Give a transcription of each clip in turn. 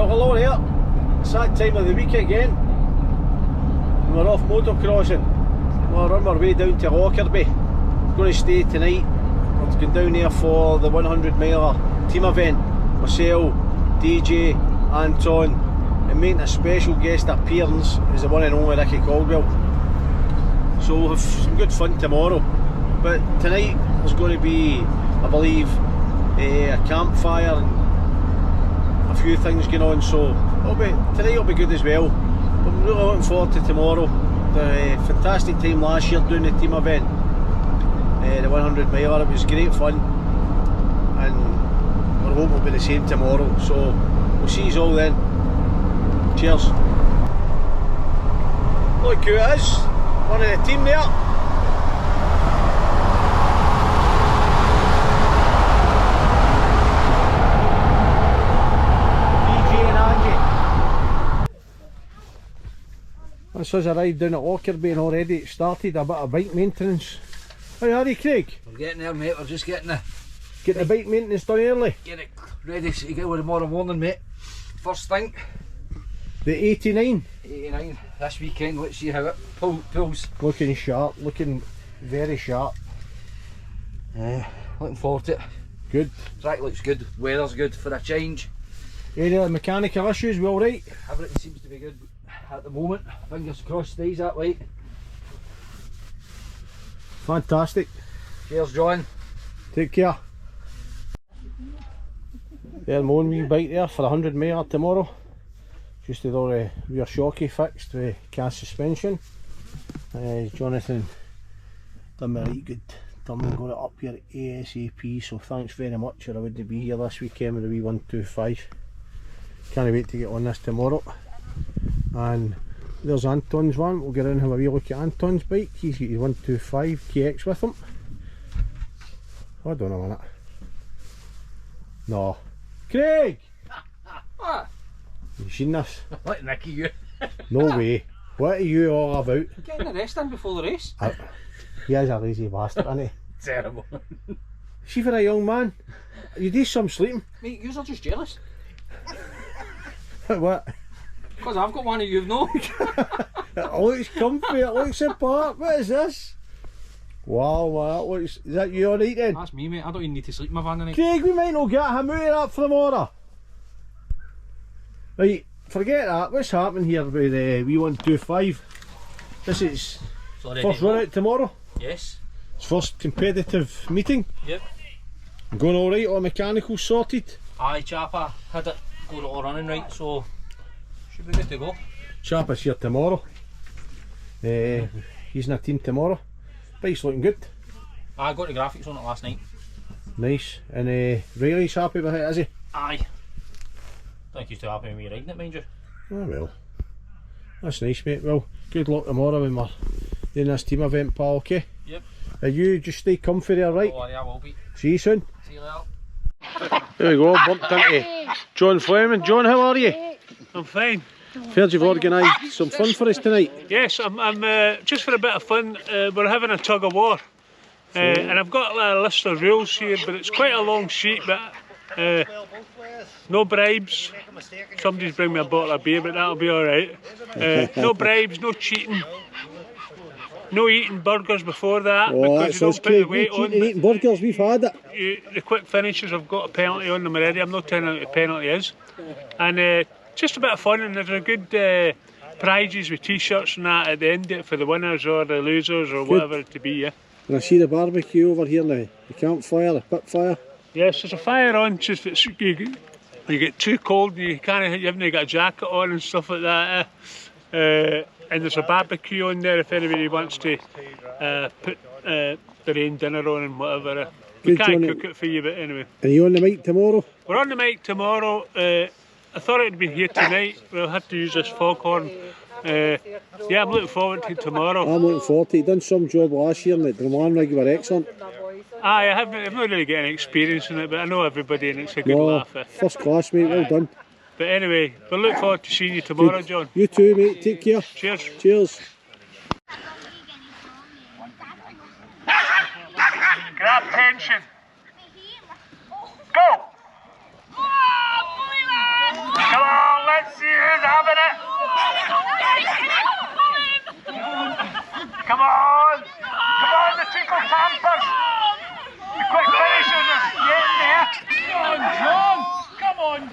Well, hello there. It's that time of the week again. We're off motocrossing. We're on our way down to Lockerbie. We're going to stay tonight. We're going down there for the 100 miler team event. Myself, DJ, Anton, and making a special guest appearance is the one and only Ricky Caldwell. So we'll have some good fun tomorrow. But tonight there's going to be, I believe, a campfire and a few things going on. So tonight will be good as well. But I'm really looking forward to tomorrow. The fantastic time last year doing the team event, the 100 miler. It was great fun, and we're hoping it'll be the same tomorrow. So we'll see you all then. Cheers. Look who it is, one of the team there. This has arrived down at Lockerbie and already started a bit of bike maintenance. How are you, Craig? We're getting there, mate. We're just getting the bike maintenance done early. Get it ready to go tomorrow morning, mate. First thing. The 89. 89 this weekend. Let's see how it pulls. Looking sharp, looking very sharp. Looking forward to it. Good. Track looks good. Weather's good for a change. Any other mechanical issues? We alright? Everything seems to be good at the moment. Fingers crossed stays that way. Fantastic. Cheers, John. Take care. There's my own wee bike there for 100 mile tomorrow. Just had all the rear shocky fixed with cast suspension. Jonathan done me a right good turn and got it up here ASAP, so thanks very much, or I wouldn't be here this weekend with the wee 125. Can't wait to get on this tomorrow. And there's Anton's one. We'll get in and have a wee look at Anton's bike. He's got his 125 KX with him. Hold on a minute. No. Craig! What? You seen this? What, Nicky, you? No way. What are you all about? Getting the rest in before the race? He is a lazy bastard, isn't he? Terrible. See, for a young man, you do some sleeping. Mate, yous are just jealous. What? Because I've got one of you, no. It looks comfy, it looks apart. What is this? Wow, that looks. Is that you alright then? That's me, mate. I don't even need to sleep in my van tonight. Craig, we might not get him out of that for tomorrow. Right, forget that. What's happening here with the V125? This is first run out tomorrow. Yes. It's first competitive meeting. Yep. Going alright, all mechanicals sorted? Aye, Chappa had it got it all running right, so should be good to go. Chappa's here tomorrow. He's in a team tomorrow. Bike's looking good. I got the graphics on it last night. Nice. And Riley's happy with it, is he? Aye. Don't think he's too happy with me riding it, mind you. Oh well. That's nice, mate. Well, good luck tomorrow when we're doing this team event, pal, okay? Yep. You just stay comfy there, right? Oh yeah, I will be. See you soon. See you later. There we go, bumped into John Fleming. John, how are you? I'm fine. Heard you've organised some fun for us tonight. Yes, I'm just for a bit of fun. We're having a tug of war, and I've got a list of rules here, but it's quite a long sheet. But no bribes. Somebody's bring me a bottle of beer, but that'll be all right. No bribes, no cheating, no eating burgers before that, because you don't put the weight on. Eating burgers, we've had it. The quick finishes have got a penalty on them already. I'm not telling you what the penalty is, and just a bit of fun, and there's a good prizes with t-shirts and that at the end of it for the winners or the losers or whatever it to be. Yeah. And I see the barbecue over here now, the campfire, the pit fire. Yes, there's a fire on, just if you get too cold, you haven't got a jacket on and stuff like that. And there's a barbecue on there if anybody wants to put their own dinner on and whatever. We can't cook it for you, but anyway. Are you on the mic tomorrow? We're on the mic tomorrow. I thought it'd be here tonight. We'll have to use this foghorn. Yeah, I'm looking forward to tomorrow. I'm looking forward to it. Done some job last year and the Drumline rig were excellent. Aye, I've not really got any experience in it, but I know everybody and it's a good laugh. First class, mate, well done. But anyway, we'll look forward to seeing you tomorrow, good. John. You too, mate, take care. Cheers. Cheers. Grab tension. Go! Come on!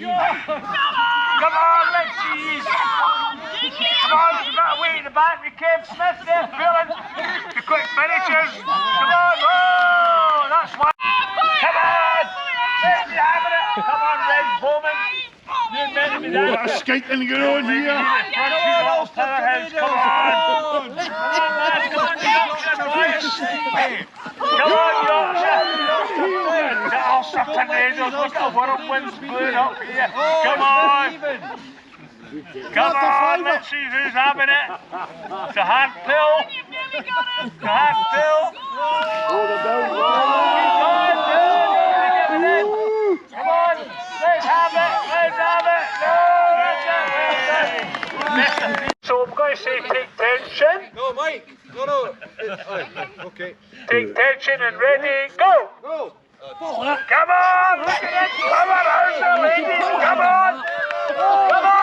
Come on, let's see. Come on, we've got to wait in the back with Kev Smith there, fellas. The quick finishers. Come on, oh, that's one. Come on, let's be having it. Come on, Red Bowman. You're meant to be there. What a skating going on here. Powerhouse. Come on. Come on, lads. Come on, Yorkshire boys. Come on, Yorkshire. All certain radios. Look at the whirlwinds blowing up here. Come on. Come on, let's see who's having it. It's a hand pull. It's a hand pull. Come on, let's have it. Let's have it. No, so I'm going to say take tension. No, Mike. No. Okay. Take tension and ready, go. Go. Come on, look at it. Come on, how's the ladies? Come on. Come on.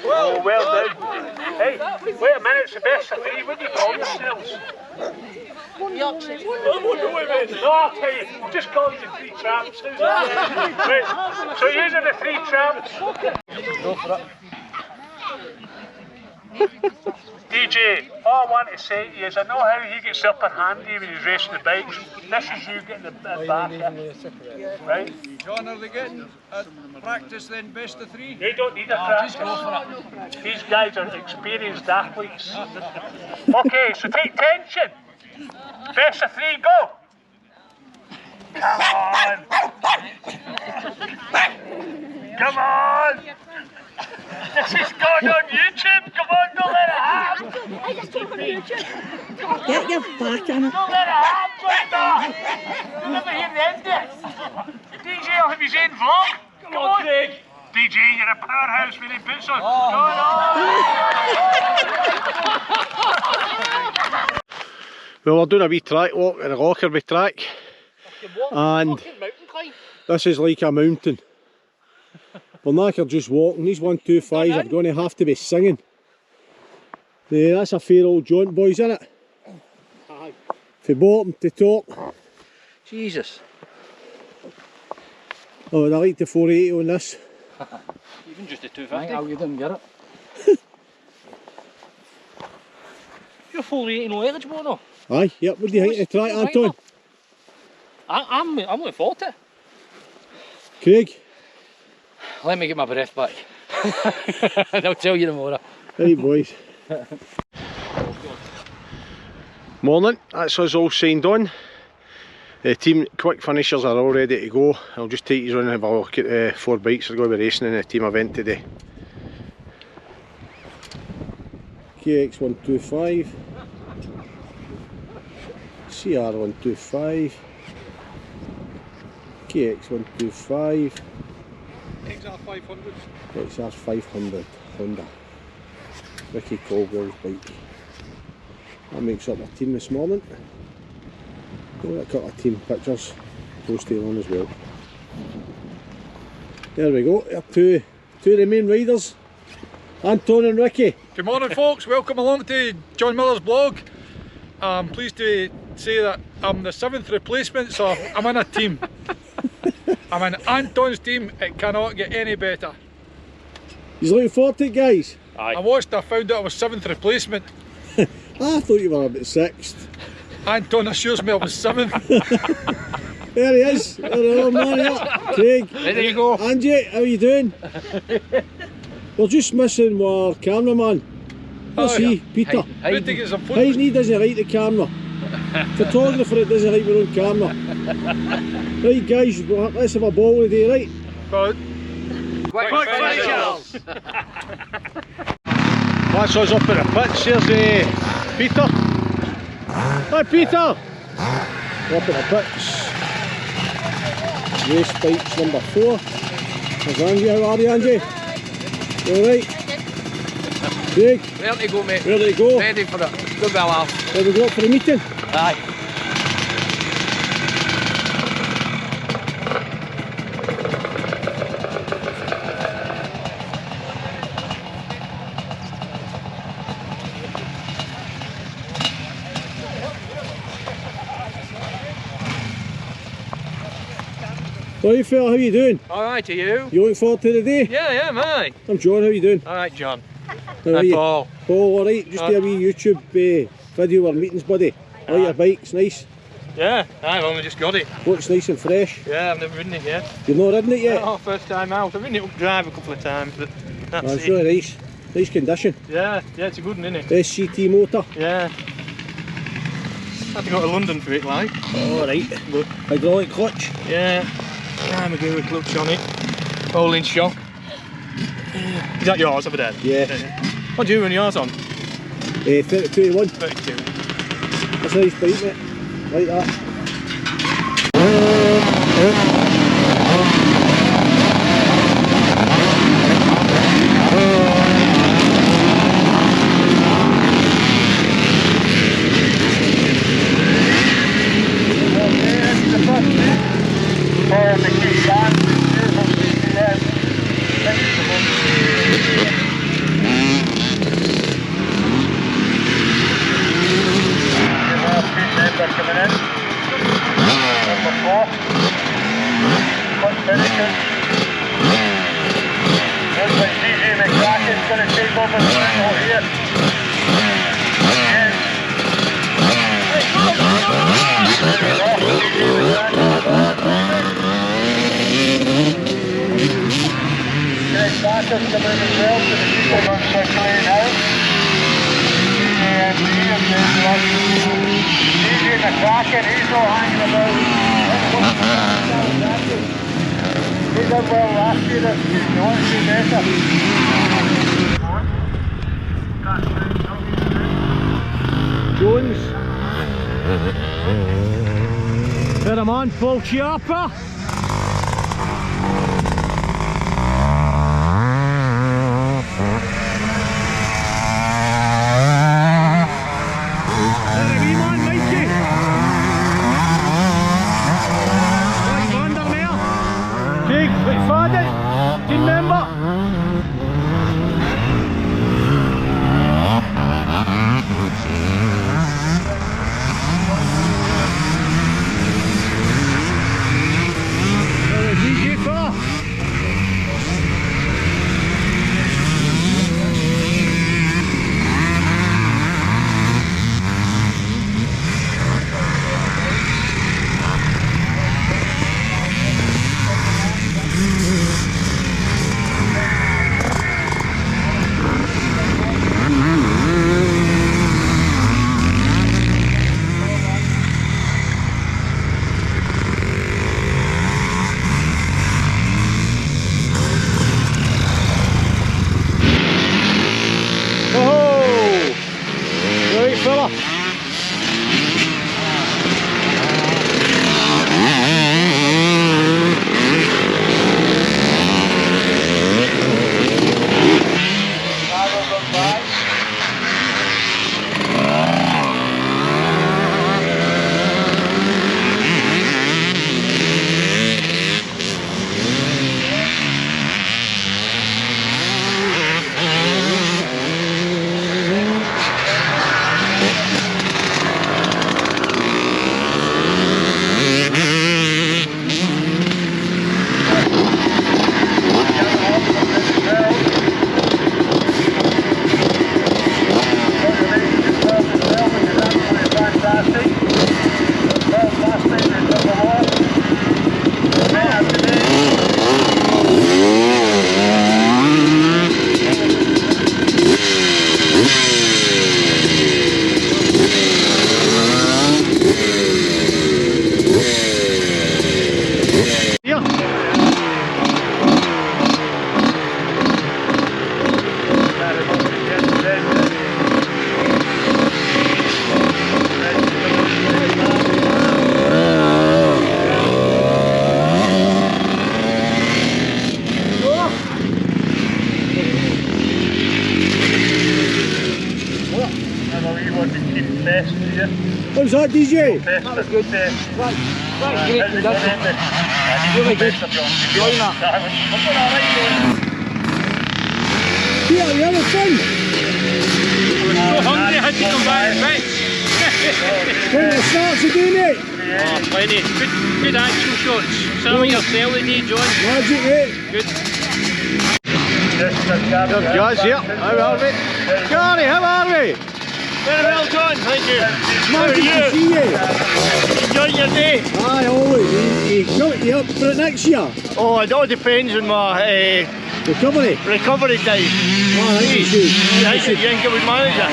Oh, well done. Hey, wait a minute, it's the best of three. What do you call yourselves? Yorkshire. No, I'll tell you, we'll just call you the three tramps. Right. So these are the three tramps. Go for it. DJ, all I want to say to you is I know how he gets up in handy when he's racing the bikes. This is you getting the back in. Right? John, are they getting practice then, best of three? They don't need a practice. These guys are experienced athletes. Okay, so take tension. Best of three, go. Come on. Come on. This is going on YouTube. Come on, don't let it happen. Get your back in it. Don't let it happen like that. You'll never hear the end of this. DJ will have his own vlog. Come on, Craig. DJ, you're a powerhouse when he puts on. Well, we're doing a wee track walk at the Lockerbie track, and this is like a mountain. We're not just walking, these 125s are going to have to be singing. Yeah, that's a fair old jaunt, boys, isn't it? From bottom to top. Jesus. Oh, I like the 480 on this. Even just the 250. You didn't get it. You're 480 no eligible no? Aye, yep, what do you think of the track, Anton? I'm looking forward to it. Craig? Let me get my breath back. And I'll tell you tomorrow. Right, boys. Morning, that's us all signed on. The team quick finishers are all ready to go. I'll just take you around and have a look at the 4 bikes that are going to be racing in the team event today. KX125, CR125, KX125, XR500. XR500 Honda, Ricky Colwell's bike. That makes up our team this morning. Got a couple of team pictures posted on as well. There we go, two of the main riders, Anton and Ricky. Good morning, folks. Welcome along to John Miller's blog. I'm pleased to say that I'm the 7th replacement, so I'm in a team. I'm in Anton's team. It cannot get any better. He's looking forward to it, guys. I watched, I found out I was 7th replacement. I thought you were about 6th. Anton assures me I was 7th. There he is. There man, yeah. Craig. There you go. Angie, how are you doing? We're just missing our cameraman. Where's he? Peter. Good to get some He footage. doesn't like the camera. Photographer, it doesn't like their own camera. Right, guys, let's have a ball today, right? Good. Quick finishers. That's us up at the pits. Here's Peter. Hi, Peter. We're up at the pits. Race bikes number 4. There's Angie. How are you, Angie? You alright? Craig? Ready to go, mate. Ready to go? Ready for it. Good bell off. Ready to go up for the meeting? Aye. Alright fella, how you doing? Alright, are you? You looking forward to the day? Yeah, yeah, mate. I'm John, how you doing? Alright, John. How are And you? Paul. Paul, alright, just do a wee YouTube video of our meetings, buddy. Like your bike's nice. Yeah, I've only just got it. Looks nice and fresh. Yeah, I've never ridden it yet. You've not ridden it yet? Oh, first time out. I've ridden it up drive a couple of times, but that's It's it. really nice. Nice condition. Yeah, yeah, it's a good one, isn't it? SCT motor. Yeah. Had to go to London for it, like. Alright. But Hydraulic clutch. yeah, I'm a good clutch on it. Holding shock. Is that yours over there? Yeah. What do you run yours on? 32-1. 32. That's a nice bike, mate. Like that. Jones. Put him on, full chopper. How's that, DJ? That was good. Right, great condition. Really good. Enjoying that. Yeah, you having fun? I was so hungry I had to come back and When it starts again, mate. Oh, plenty. Good action shots. Some of your felony, John. Magic, mate. Good. There's Gaz here. How are we? Gary, how are we? Very well, John. Thank you. Magic to see you. Enjoying your day? Aye, always. You up for it next year? Oh, it all depends on my recovery time. Oh, You think I would manage it?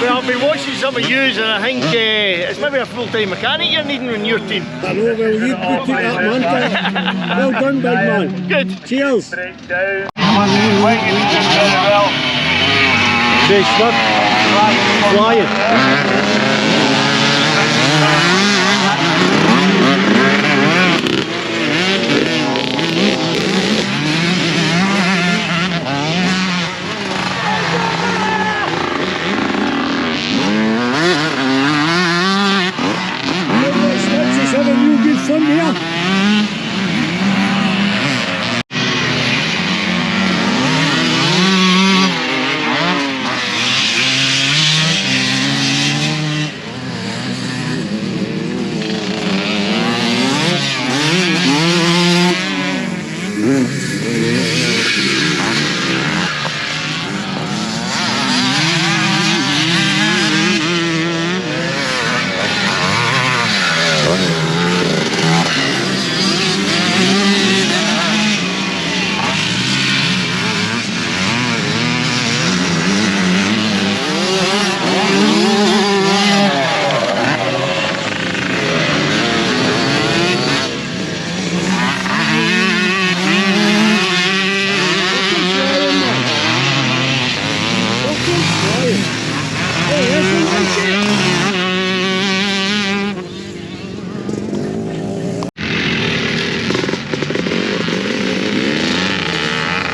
Well, I've been watching some of yous and I think it's maybe a full-time mechanic you're needing on your team. I know, well, you took that, man. Well done, big man. Good. Cheers. Very Big Swift. Flying. Let's have a real good fun here.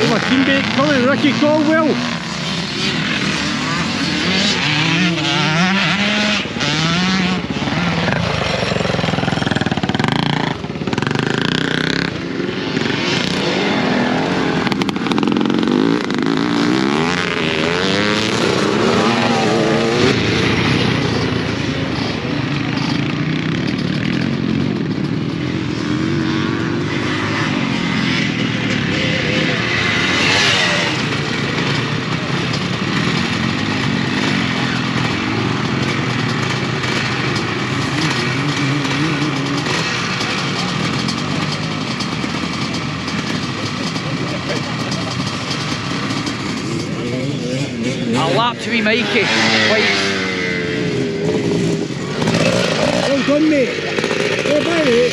My teammate coming, Ricky Caldwell. A lap to be Mikey. Well done, mate. Oh, by the way,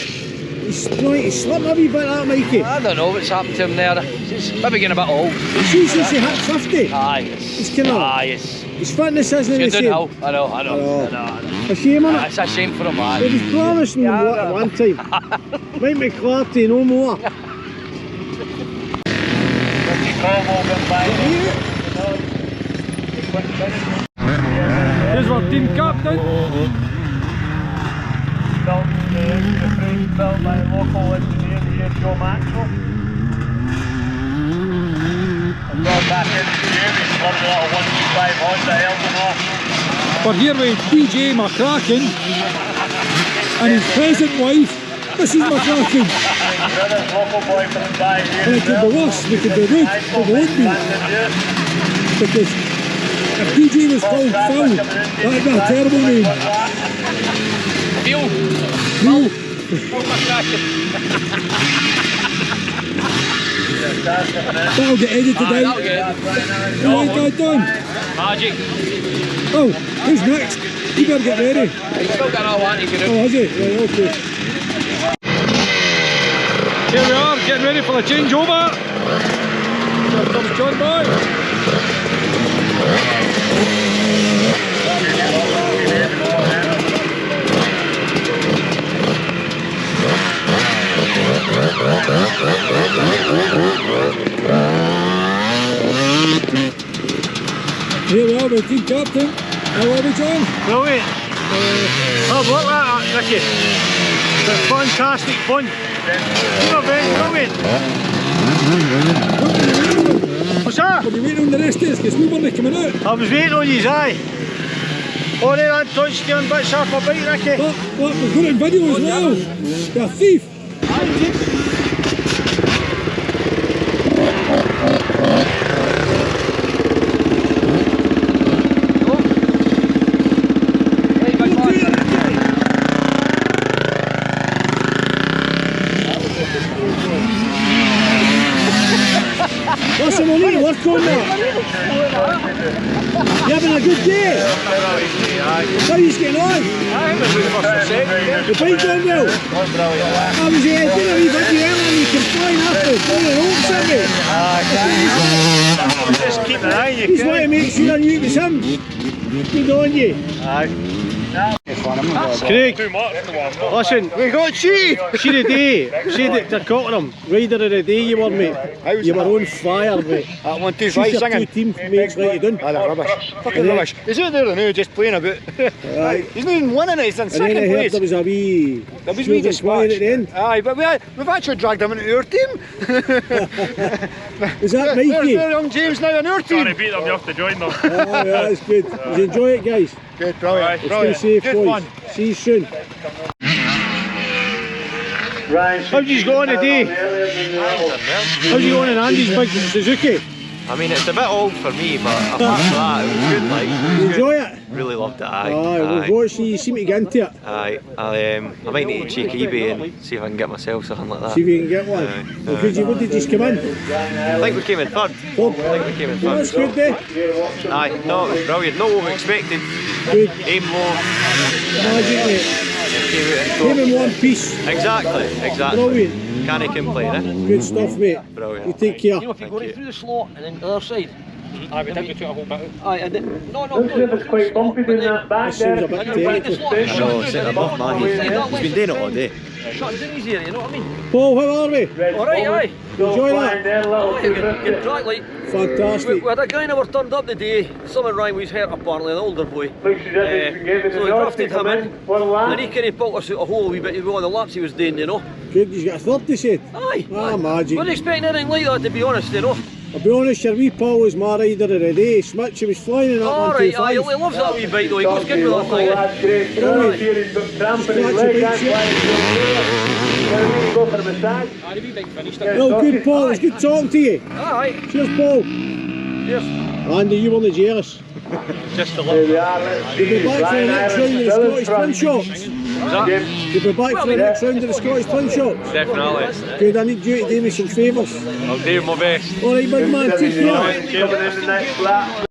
he's slipping a wee bit, that Mikey. I don't know what's happened to him there. He's maybe getting a bit old. He's since he hit 50. Aye. He's kind of... His fitness isn't the He's same. doing I know. A shame, innit? It's a shame for him, man. He was promising what at one time. Might make clarity, no more. Here's our team captain. Built by local engineer here, Joe Maxwell. I've gone back into the game, he's loved a little 125 Honda Elton. We're here with DJ McCracken and his present wife, Mrs. McCracken. Local boy from the side here. And it could be worse, we could be rude, but we won't be. Because if DJ was called Phil, that'd be a terrible name. Phil. That'll get edited out. That'll get You like that, Don? Magic. Oh, who's next? You better get ready. He's still got all that he can do. Oh, has he? Right, okay. Here we are, getting ready for the changeover. Here comes John Boy. Here we are with team captain. How are we, John? Brilliant. Hard work that, Ricky. It's fantastic fun. Brilliant. What's that? Were you waiting on the rest of us? Because we weren't coming out. I was waiting on you, aye. Oh, there, Anton's stealing bits off my bike, Ricky. Look, we've got it in video as well. You're a thief. Listen, we need to work on that. You having a good day? How are you getting on? The bike going well? I was doing a wee video earlier and you can fly after. Doing an old something. Just keep an eye, you He's wanting to make sure I knew it was him. Good on you. Craig, listen, we got see the day, see the Cottenham, rider of the day you were, mate. You were on fire, mate. That 1, 2, 5 She's your singing. two teammates right you done. Ah, that rubbish. Fucking rubbish. He's out there now just playing about. He's not even winning it, he's in And then I second heard place. there was a wee There was sure wee display at the end. Aye, but we've actually dragged him into our team. Is that right, There's Kate? young James now in our team. Sorry, beat them, you have to join them. Oh, yeah, that's good. Did you enjoy it, guys? Good, brilliant. Stay safe, Good boys. fun. See you soon. How'd you go on today? How'd you go on in Andy's big Suzuki? I mean, it's a bit old for me, but apart from that, it was good. Like, You enjoy it? really loved it. Aye, Aye, we've watched you seem to get into it. aye. I might need to check eBay and see if I can get myself something like that. See if you can get one. Aye. Well, could you, what did you just come in? I think we came in third. Third? I think we came in Well, third. that's good, eh? Aye, no, it was brilliant. Not what we expected. Good. Aim low. Magic, mate. Came out in Came in top. one piece. Exactly. Brilliant. Can't complain, eh? Good stuff, mate. Brilliant. You take care. You know, if you go right through the slot and then the other side. Aye, we think we took a whole bit out. Aye, and then, no, it's quite bumpy doing that back This seems a bit technical. No, setting him off, man. He's been doing it all day. Shut down easier, you know what I mean? Paul, how are we? Alright, aye. Enjoy that? Good track, like. Fantastic. We had a guy never turned up the day. Someone rang was hurt apparently, an older boy. So we drafted him in. And he kind of pulled us out a hole a wee bit on the laps he was doing, you know. Good, he's got a third, he said. Aye. Ah, magic. Wasn't expecting anything like that, to be honest, you know. I'll be honest, your wee Paul was my rider of the day. Smitch, he was flying in that Alright, aye, he 125. loves that wee bike though, he goes good with that thing. Brilliant. Scratch your bikes, yeah. Aye, the wee bike finished it. Well, good, Paul. It's good talking to you. Alright. Cheers, Paul. Yes. Andy, you weren't jealous. Just a little. You'll be back for the next round of the Scottish Twin Shots. You'll be back for the next round of the Scottish Twin Shots. Definitely. Good, I need you to do me some favours. I'll do my best. Alright, big man, take care.